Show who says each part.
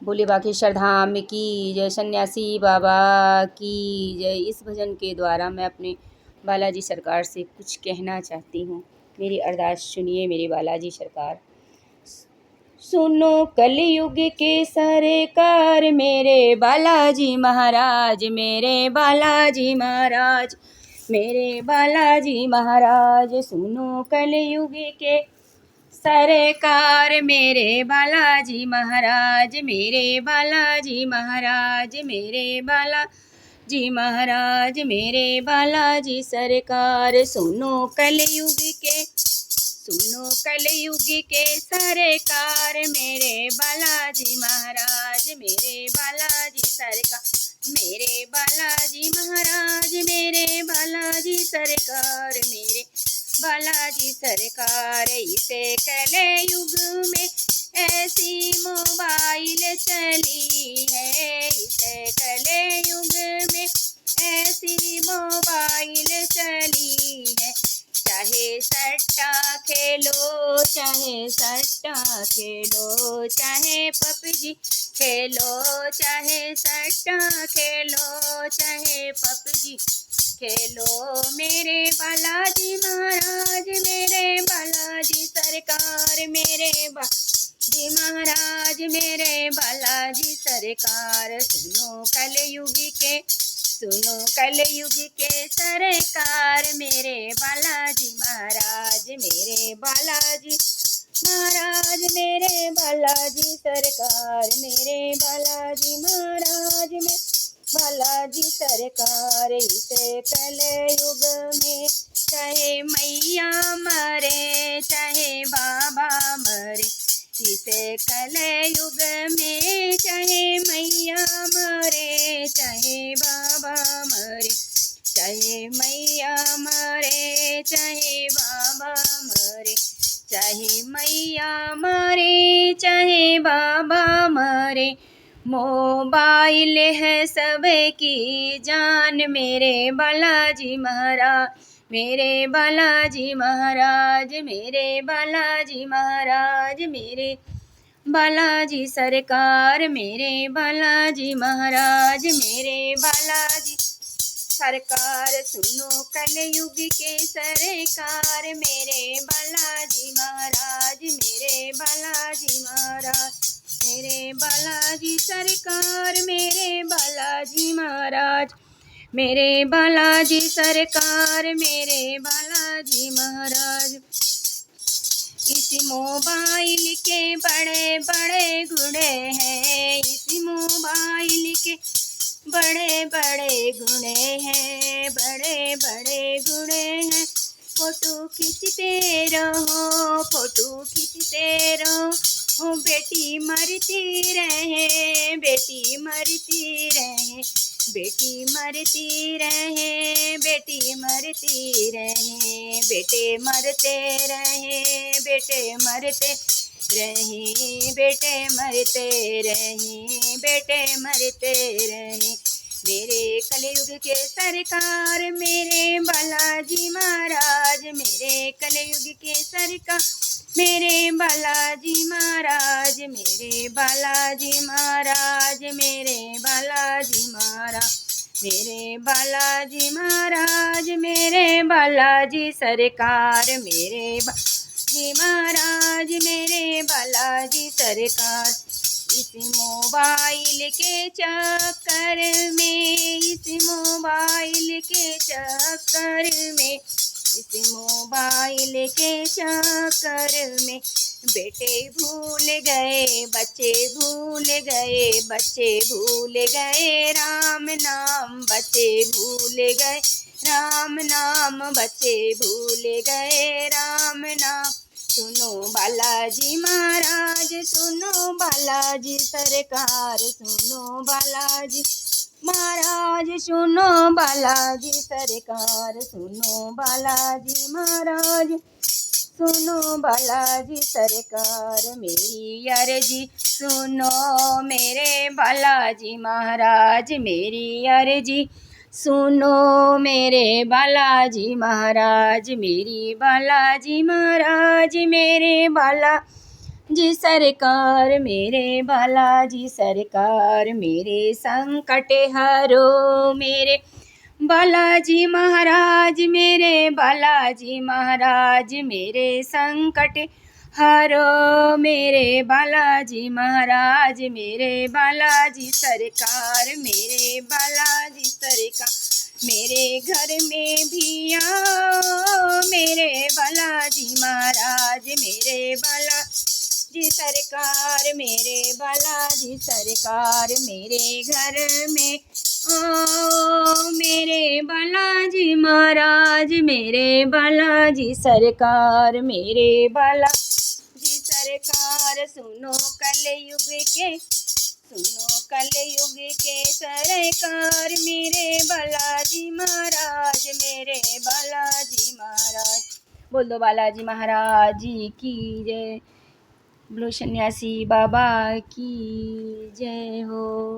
Speaker 1: बोले बागेश्वर धाम की जय, सन्यासी बाबा की जय। इस भजन के द्वारा मैं अपने बालाजी सरकार से कुछ कहना चाहती हूँ। मेरी अरदास सुनिए मेरे बालाजी सरकार। सुनो कलयुग के सरकार मेरे बालाजी महाराज, मेरे बालाजी महाराज, मेरे बालाजी महाराज। सुनो कलयुग के सरकार मेरे बालाजी महाराज, मेरे बालाजी महाराज, मेरे बालाजी महाराज, मेरे बालाजी सरकार। सुनो कलयुग के, सुनो कलयुग के सरकार मेरे बालाजी महाराज, मेरे बालाजी सरकार, मेरे बालाजी महाराज, मेरे बालाजी सरकार, मेरे बालाजी सरकार। इसे कलयुग में ऐसी मोबाइल चली है, इसे कलयुग में ऐसी मोबाइल चली है। चाहे सट्टा खेलो, चाहे सट्टा खेलो, चाहे पबजी खेलो, चाहे सट्टा खेलो, चाहे पबजी खेलो, मेरे बालाजी महाराज, मेरे बालाजी सरकार, मेरे बालाजी महाराज, मेरे बालाजी सरकार। सुनो कलयुग के, सुनो कलयुग के सरकार मेरे बालाजी महाराज, मेरे बालाजी महाराज, मेरे बालाजी सरकार, मेरे बालाजी महाराज में बालाजी सरकार। इसे कलयुग में चाहे मैया मरे, चाहे बाबा मरे, इसे कलयुग में चाहे मैया मरे, चाहे बाबा मरे, चाहे मैया मरे, चाहे बाबा मरे, चाहे मैया मरे, चाहे बाबा मरे। मोबाइल है सबकी जान मेरे बालाजी महाराज, मेरे बालाजी महाराज, मेरे बालाजी महाराज, मेरे बालाजी सरकार, मेरे बालाजी महाराज, मेरे बालाजी सरकार। सुनो कलयुग के सरकार मेरे बालाजी महाराज, मेरे बालाजी महाराज, मेरे बालाजी सरकार, मेरे बालाजी महाराज, मेरे बालाजी सरकार, मेरे बालाजी महाराज। इस मोबाइल के बड़े बड़े गुणे हैं, इस मोबाइल के बड़े बड़े गुणे हैं, बड़े बड़े गुणे हैं। फोटो खींचते रहो, फोटो खींचते रहो, बेटी मरती रहे, बेटी मरती रहे, बेटी मरती रहे, बेटी मरती रहे, बेटे मरते रहे, बेटे मरते रहे, बेटे मरते रहे, बेटे मरते रहे। मेरे कलयुग के सरकार मेरे बालाजी महाराज, मेरे कलयुग के सरकार मेरे बालाजी महाराज, मेरे बालाजी महाराज, मेरे बालाजी महाराज, मेरे बालाजी महाराज, मेरे बालाजी सरकार, मेरे बालाजी महाराज, मेरे बालाजी सरकार। इस मोबाइल के चक्कर में, इस मोबाइल के चक्कर में, इस मोबाइल के चक्कर में बेटे भूल गए, बच्चे भूल गए, बच्चे भूल गए राम नाम, बच्चे भूल गए राम नाम, बच्चे भूल गए राम नाम। सुनो बालाजी महाराज, सुनो बालाजी सरकार, सुनो बालाजी महाराज, सुनो बालाजी सरकार, सुनो बालाजी महाराज, सुनो बालाजी सरकार। मेरी अर्जी सुनो मेरे बालाजी महाराज, मेरी अर्जी सुनो मेरे बालाजी महाराज, मेरी बालाजी महाराज, मेरे बालाजी जी सरकार, मेरे बालाजी सरकार, मेरे संकट हरो मेरे बालाजी महाराज, मेरे बालाजी महाराज, मेरे संकट हरो मेरे बालाजी महाराज, मेरे बालाजी सरकार, मेरे बालाजी सरकार, मेरे घर में भी आओ मेरे बालाजी महाराज, मेरे बालाजी सरकार, मेरे बालाजी सरकार, मेरे घर में ओ मेरे बालाजी महाराज, मेरे बालाजी सरकार, मेरे बालाजी सरकार, सुनो कलयुग के सरकार, मेरे बालाजी महाराज, मेरे बालाजी महाराज। बोल दो बालाजी महाराज जी की जय, बोलो सन्यासी बाबा की जय हो।